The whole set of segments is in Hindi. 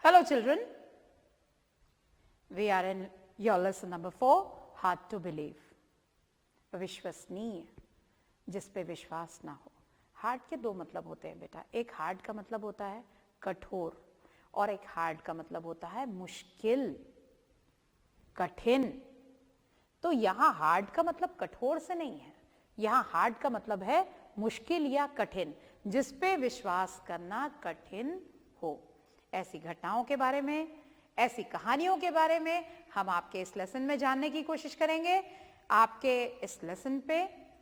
Hello children, we are in your lesson number 4, hard to believe. विश्वसनीय, जिस पे विश्वास ना हो. हार्ड के दो मतलब होते हैं बेटा. एक हार्ड का मतलब होता है कठोर और एक हार्ड का मतलब होता है मुश्किल, कठिन. तो यहाँ हार्ड का मतलब कठोर से नहीं है, यहाँ हार्ड का मतलब है मुश्किल या कठिन, जिस पे विश्वास करना कठिन हो. ऐसी घटनाओं के बारे में, ऐसी कहानियों के बारे में हम आपके इस लेसन में जानने की कोशिश करेंगे. आपके इस लेसन पे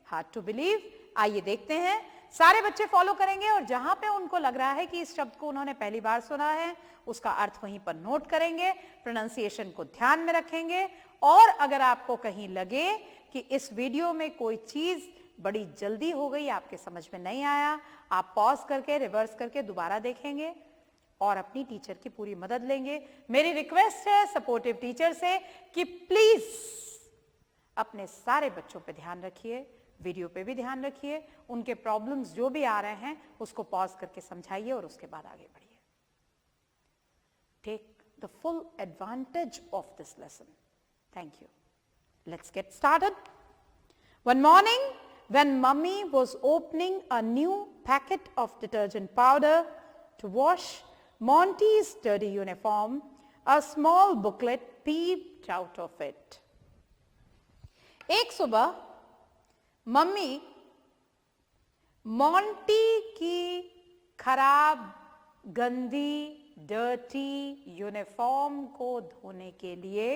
हार्ड टू बिलीव, आइए देखते हैं. सारे बच्चे फॉलो करेंगे और जहां पे उनको लग रहा है कि इस शब्द को उन्होंने पहली बार सुना है, उसका अर्थ वहीं पर नोट करेंगे, प्रोनाउंसिएशन को ध्यान में रखेंगे. और अगर आपको कहीं लगे कि इस वीडियो में कोई चीज बड़ी जल्दी हो गई, आपके समझ में नहीं आया, आप पॉज करके रिवर्स करके दोबारा देखेंगे और अपनी टीचर की पूरी मदद लेंगे. मेरी रिक्वेस्ट है सपोर्टिव टीचर से कि प्लीज अपने सारे बच्चों पे ध्यान रखिए, वीडियो पे भी ध्यान रखिए, उनके प्रॉब्लम्स जो भी आ रहे हैं उसको पॉज करके समझाइए और उसके बाद आगे बढ़िए. Take the full advantage of this lesson. Thank you. Let's get started. One morning, when Mummy was opening a new packet of detergent powder to wash Monty's dirty uniform, a small booklet peeped out of it. एक सुबह मम्मी मॉन्टी की खराब, गंदी, डर्टी यूनिफॉर्म को धोने के लिए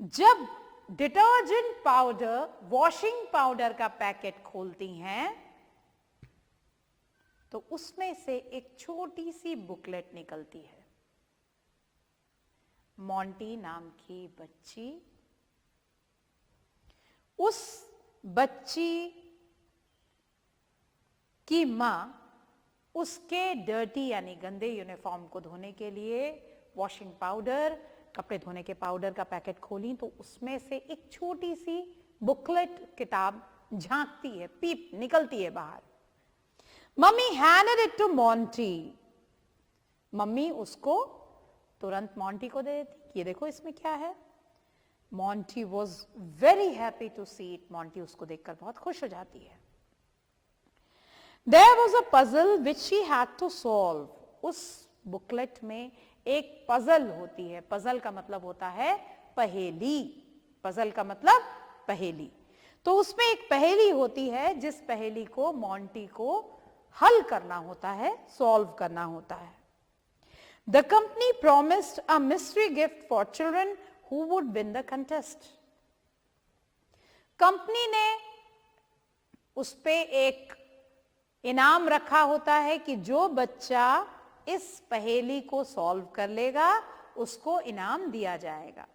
जब डिटर्जेंट पाउडर, वॉशिंग पाउडर का पैकेट खोलती हैं तो उसमें से एक छोटी सी बुकलेट निकलती है. मॉन्टी नाम की बच्ची, उस बच्ची की मां उसके डर्टी यानी गंदे यूनिफॉर्म को धोने के लिए वॉशिंग पाउडर, कपड़े धोने के पाउडर का पैकेट खोली तो उसमें से एक छोटी सी बुकलेट किताब झांकती है, पीप निकलती है बाहर. Mummy handed it to Monty. Mummy उसको तुरंत मॉन्टी को दे देती. ये देखो इसमें क्या है. Monty was very happy to see it. Monty उसको देखकर बहुत खुश हो जाती है. There was a puzzle which she had to solve. उस बुकलेट में एक पजल होती है. पजल का मतलब होता है पहेली. पजल का मतलब पहेली. तो उसमें एक पहेली होती है जिस पहेली को मॉन्टी को हल करना होता है, सॉल्व करना होता है. The company promised a mystery gift for children who would win the contest. Company ने उस पे एक इनाम रखा होता है कि जो बच्चा इस पहेली को सॉल्व कर लेगा उसको इनाम दिया जाएगा.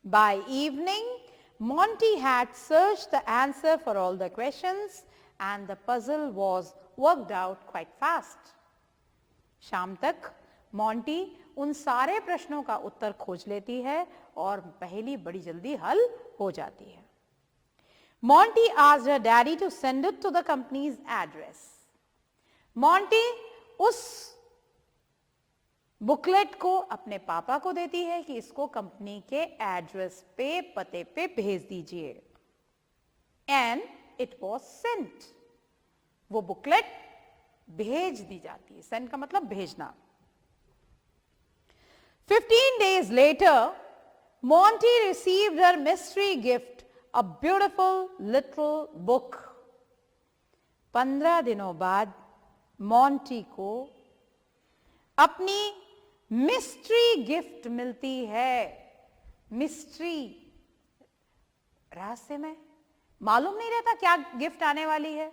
By evening, Monty had searched the answer for all the questions and the puzzle was worked out quite fast. शाम तक मॉन्टी उन सारे प्रश्नों का उत्तर खोज लेती है और पहेली बड़ी जल्दी हल हो जाती है. Monty asked her daddy to send it to the company's address. Monty उस बुकलेट को अपने पापा को देती है कि इसको कंपनी के एड्रेस पे, पते पे भेज दीजिए. And it was sent. वो बुकलेट भेज दी जाती है. सेंड का मतलब भेजना. 15 days later, Monty received her mystery gift, a beautiful little book. 15 दिनों बाद मॉन्टी को अपनी मिस्ट्री गिफ्ट मिलती है. मिस्ट्री, रहस्यमय, मालूम नहीं रहता क्या गिफ्ट आने वाली है,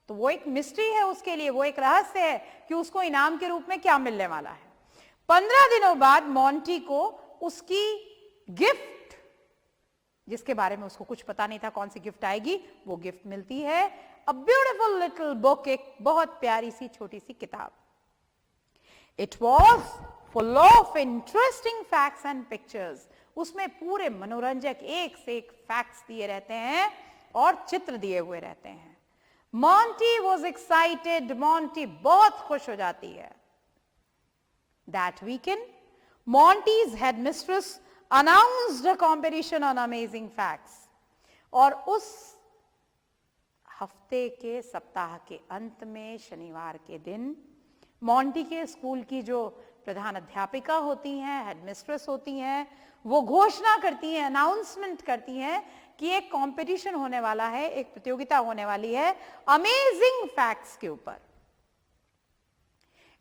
तो वो एक मिस्ट्री है उसके लिए, वो एक रहस्य है कि उसको इनाम के रूप में क्या मिलने वाला है. 15 दिनों बाद मॉन्टी को उसकी गिफ्ट, जिसके बारे में उसको कुछ पता नहीं था कौन सी गिफ्ट आएगी, वो गिफ्ट मिलती है. अ ब्यूटिफुल लिटिल बुक, एक बहुत प्यारी सी छोटी सी किताब. It was full of interesting facts and pictures. उसमें पूरे मनोरंजक एक से एक फैक्ट्स दिए रहते हैं और चित्र दिए हुए रहते हैं. Monty was excited. मॉन्टी बहुत खुश हो जाती है. That weekend, Monty's headmistress announced a competition on amazing facts. और उस हफ्ते के सप्ताह के अंत में शनिवार के दिन मॉन्टी के स्कूल की जो प्रधान अध्यापिका होती हैं, हेडमिस्ट्रेस होती हैं, वो घोषणा करती हैं, अनाउंसमेंट करती हैं कि एक कंपटीशन होने वाला है, एक प्रतियोगिता होने वाली है अमेजिंग फैक्ट्स के ऊपर,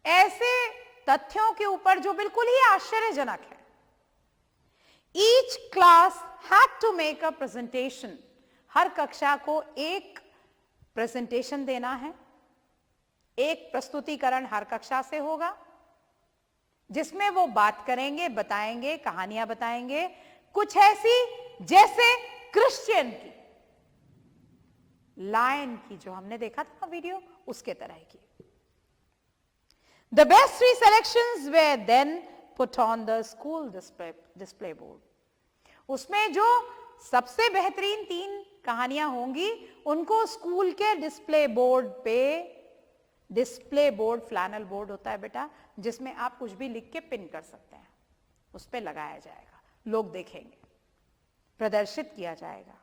ऐसे तथ्यों के ऊपर जो बिल्कुल ही आश्चर्यजनक है। Each class had to make a presentation. हर कक्षा को एक प्रेजेंटेशन देना है, एक प्रस्तुतिकरण हर कक्षा से होगा जिसमें वो बात करेंगे, बताएंगे, कहानियां बताएंगे, कुछ ऐसी जैसे क्रिश्चियन की, लायन की जो हमने देखा था वीडियो, उसके तरह की। The best 3 selections were then put on the school display board. उसमें जो सबसे बेहतरीन 3 कहानियां होंगी उनको स्कूल के डिस्प्ले बोर्ड पे, डिस्प्ले बोर्ड फ्लैनल बोर्ड होता है बेटा, जिसमें आप कुछ भी लिख के पिन कर सकते हैं, उस पे लगाया जाएगा, लोग देखेंगे, प्रदर्शित किया जाएगा।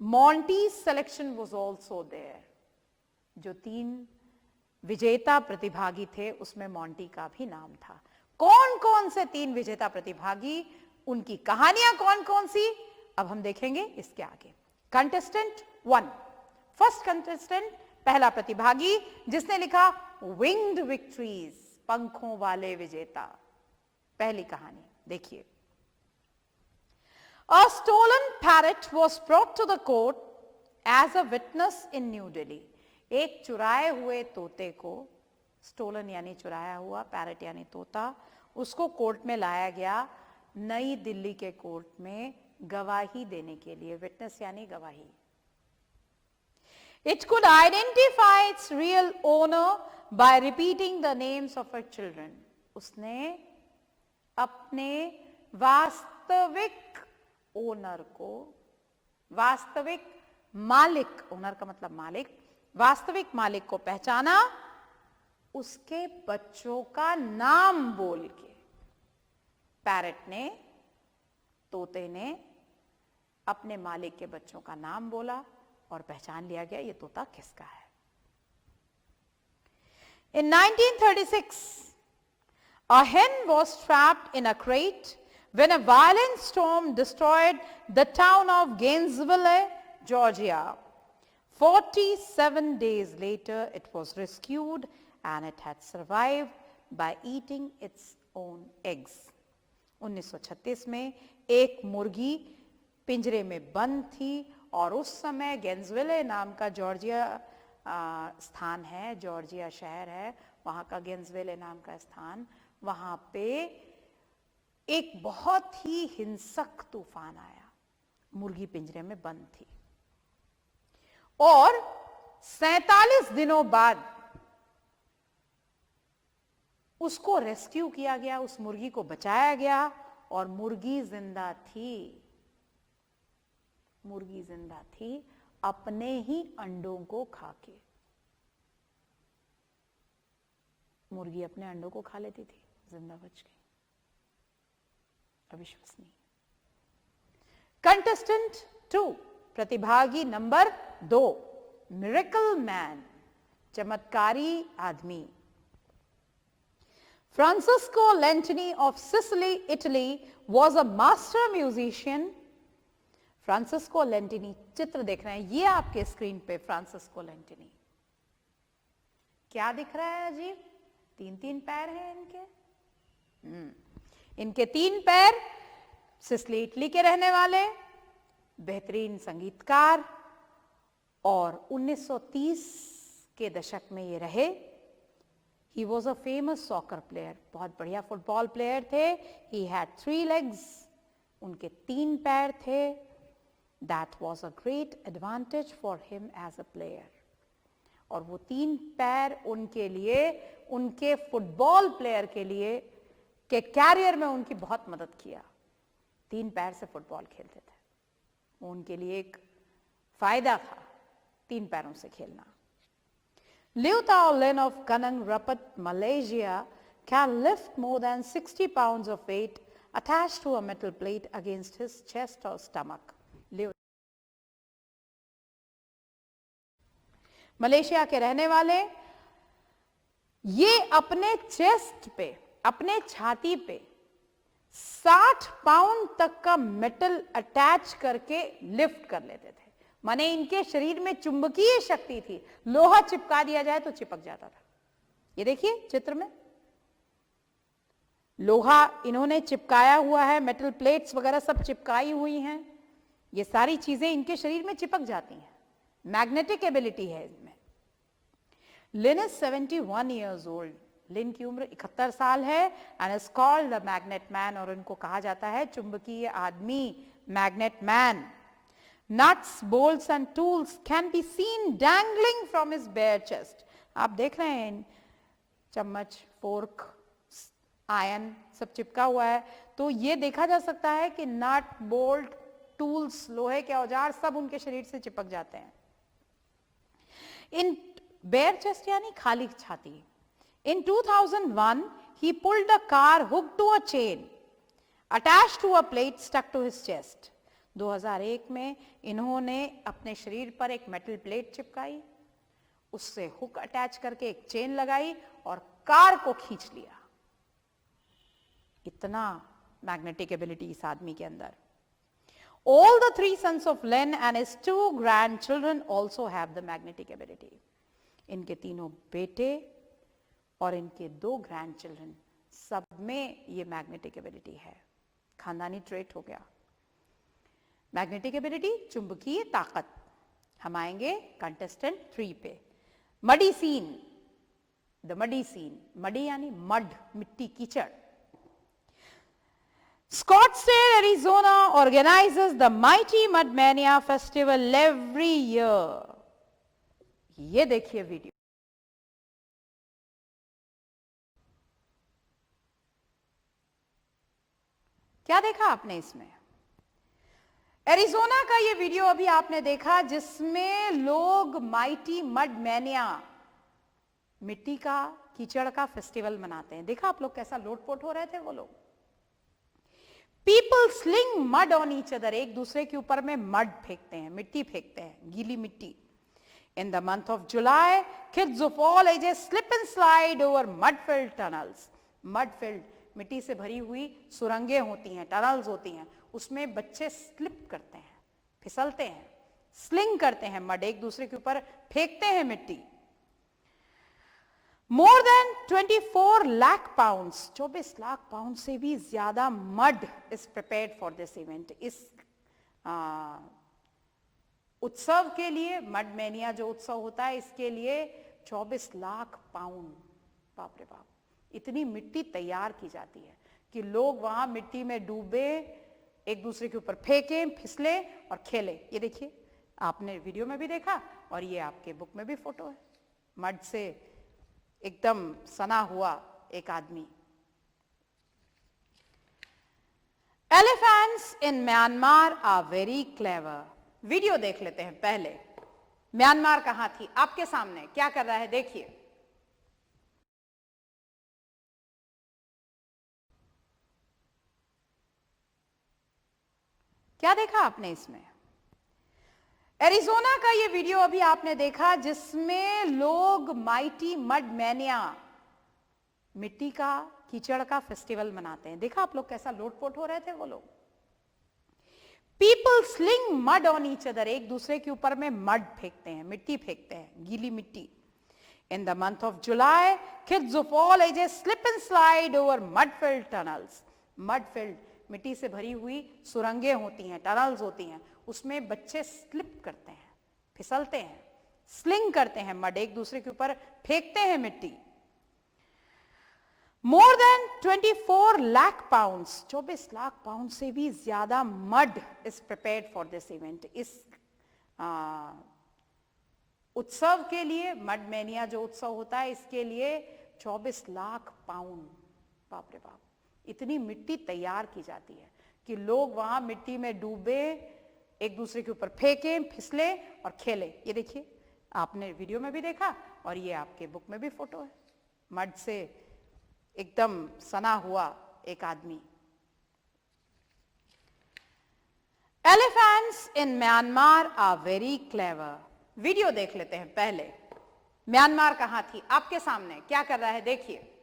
Monty selection was also there. जो 3 विजेता प्रतिभागी थे उसमें मॉन्टी का भी नाम था। कौन कौन से 3 विजेता प्रतिभागी, उनकी कहानियां कौन कौन सी, अब हम देखेंगे इसके आगे। कंटेस्टेंट 1, फर्स्ट कंटेस्टेंट, पहला प्रतिभागी जिसने लिखा विंग्ड विक्ट्रीज, पंखों वाले विजेता। पहली कहानी देखिए। A stolen parrot was brought to the court as a witness in New Delhi. एक चुराए हुए तोते को, स्टोलन यानी चुराया हुआ, पैरट यानी तोता, उसको कोर्ट में लाया गया, नई दिल्ली के कोर्ट में गवाही देने के लिए। विटनेस यानी गवाही। It could identify its real owner by repeating the names of her children. उसने अपने वास्तविक ओनर को, वास्तविक मालिक, ओनर का मतलब मालिक, वास्तविक मालिक को पहचाना उसके बच्चों का नाम बोल के। पैरट ने, तोते ने अपने मालिक के बच्चों का नाम बोला और पहचान लिया गया ये तोता किसका है। In 1936, a hen was trapped in a crate when a violent storm destroyed the town of Gainesville, Georgia. 47 days later, it was rescued and it had survived by eating its own eggs. 1936 में एक मुर्गी पिंजरे में बंद थी और उस समय गेंसविले नाम का जॉर्जिया स्थान है, जॉर्जिया शहर है, वहां का गेंसविले नाम का स्थान, वहां पे एक बहुत ही हिंसक तूफान आया, मुर्गी पिंजरे में बंद थी और 47 दिनों बाद उसको रेस्क्यू किया गया, उस मुर्गी को बचाया गया और मुर्गी जिंदा थी। मुर्गी जिंदा थी अपने ही अंडों को खाके। मुर्गी अपने अंडों को खा लेती थी, जिंदा बच गई। अविश्वसनीय। कंटेस्टेंट 2, प्रतिभागी नंबर 2, मिरेकल मैन, चमत्कारी आदमी। Francesco Lentini of Sicily, Italy was a master musician. Francisco Lentini, चित्र देख रहे हैं ये आपके स्क्रीन पे, फ्रांसिस्को लेंटिनी। क्या दिख रहा है अजीब? 3-3 पैर हैं इनके। इनके 3 पैर, सिसिली इटली के रहने वाले, बेहतरीन संगीतकार, और 1930 के दशक में ये रहे। He was a famous soccer player, बहुत बढ़िया फुटबॉल प्लेयर थे। He had 3 legs, उनके 3 पैर थे। That was a great advantage for him as a player. और वो 3 पैर उनके लिए, उनके फुटबॉल प्लेयर के लिए के कैरियर में उनकी बहुत मदद किया। 3 पैर से फुटबॉल खेलते थे, वो उनके लिए एक फायदा था 3 पैरों से खेलना। Liu Tao Lin of Kanang Rapat, Malaysia can lift more than 60 pounds of weight attached to a metal plate against his chest or stomach. Malaysia के रहने वाले ये अपने चेस्ट पे, अपने छाती पे 60 पाउंड तक का मेटल अटैच करके लिफ्ट कर लेते थे। माने इनके शरीर में चुंबकीय शक्ति थी, लोहा चिपका दिया जाए तो चिपक जाता था। ये देखिए चित्र में लोहा इन्होंने चिपकाया हुआ है, मेटल प्लेट्स वगैरह सब चिपकाई हुई हैं, ये सारी चीजें इनके शरीर में चिपक जाती हैं। मैग्नेटिक एबिलिटी है इनमें। Lin is 71 years old. Lin की उम्र 71 साल है and is called the magnet man, और इनको कहा जाता है चुंबकीय आदमी, magnet man. Nuts, bolts and tools can be seen dangling from his bare chest. आप देख रहे हैं चम्मच, फोर्क, आयन सब चिपका हुआ है, तो ये देखा जा सकता है कि नट, बोल्ट, टूल्स, लोहे के औजार सब उनके शरीर से चिपक जाते हैं। इन बेयर चेस्ट यानी खाली छाती। In 2001, he pulled a car hooked to a chain attached to a plate stuck to his chest. 2001 में इन्होंने अपने शरीर पर एक मेटल प्लेट चिपकाई, उससे हुक अटैच करके एक चेन लगाई और कार को खींच लिया। इतना मैग्नेटिक एबिलिटी इस आदमी के अंदर। All the 3 sons of Lin and his 2 grandchildren also have the magnetic ability. इनके तीनों बेटे और इनके 2 ग्रैंड चिल्ड्रन सब में ये मैग्नेटिक एबिलिटी है। खानदानी ट्रेट हो गया। मैग्नेटिक एबिलिटी, चुंबकीय ताकत। हम आएंगे कंटेस्टेंट 3 पे। Muddy scene, the muddy scene, muddy यानी मड, मिट्टी, कीचड़। Scottsdale, Arizona organizes the Mighty Mud Mania Festival every year. ये देखिए वीडियो। क्या देखा आपने इसमें? एरिजोना का ये वीडियो अभी आपने देखा जिसमें लोग माइटी मड मैनिया, मिट्टी का, कीचड़ का फेस्टिवल मनाते हैं। देखा आप लोग कैसा लोटपोट हो रहे थे वो लोग। People sling mud on each other, एक दूसरे के ऊपर में मड फेंकते हैं, मिट्टी फेंकते हैं, गीली मिट्टी। In the month of July, kids of all ages slip and slide over mud-filled tunnels. Mud-filled, मिट्टी से भरी हुई सुरंगें होती हैं, टनल्स होती हैं, उसमें बच्चे स्लिप करते हैं, फिसलते हैं, स्लिंग करते हैं, मड एक दूसरे के ऊपर फेंकते हैं मिट्टी। More than 24 lakh pounds, 24 lakh pound से भी ज्यादा mud is prepared for this event. इस उत्सव के लिए, मड मैनिया जो उत्सव होता है, इसके लिए 24 लाख पाउंड, बाप रे बाप, इतनी मिट्टी तैयार की जाती है कि लोग वहां मिट्टी में डूबे, एक दूसरे के ऊपर फेंके, फिसले और खेले। ये देखिए, आपने वीडियो में भी देखा और ये आपके बुक में भी फोटो है। मड से एकदम सना हुआ एक आदमी। Elephants in Myanmar are very clever. Video देख लेते हैं पहले। म्यांमार कहां थी? आपके सामने क्या कर रहा है देखिए। क्या देखा आपने इसमें? एरिजोना का ये वीडियो अभी आपने देखा जिसमें लोग माइटी मड मैनिया, मिट्टी का, कीचड़ का फेस्टिवल मनाते हैं। देखा आप लोग कैसा लोटपोट हो रहे थे वो लोग। People sling mud on each other, एक दूसरे के ऊपर में मड फेंकते हैं, मिट्टी फेंकते हैं, गीली मिट्टी। In the month of July, kids of all ages slip and slide over mud-field tunnels. Mud-field, मिट्टी से भरी हुई सुरंगें होती हैं, टनल्स होती हैं, उसमें बच्चे स्लिप करते हैं, फिसलते हैं, स्लिंग करते हैं, मड एक दूसरे के ऊपर फेंकते हैं मिट्टी। More than 24 lakh pounds, 24 lakh pound से भी ज्यादा mud is prepared for this event. इस उत्सव के लिए, मड मैनिया जो उत्सव होता है, इसके लिए 24 लाख पाउंड, बाप रे बाप, इतनी मिट्टी तैयार की जाती है कि लोग वहां मिट्टी में डूबे, एक दूसरे के ऊपर फेंके, फिसले और खेले। ये देखिए, आपने वीडियो में भी देखा और ये आपके बुक में भी फोटो है। मड से एकदम सना हुआ एक आदमी। Elephants in Myanmar are very clever. Video देख लेते हैं पहले। म्यांमार कहां थी, आपके सामने क्या कर रहा है देखिए।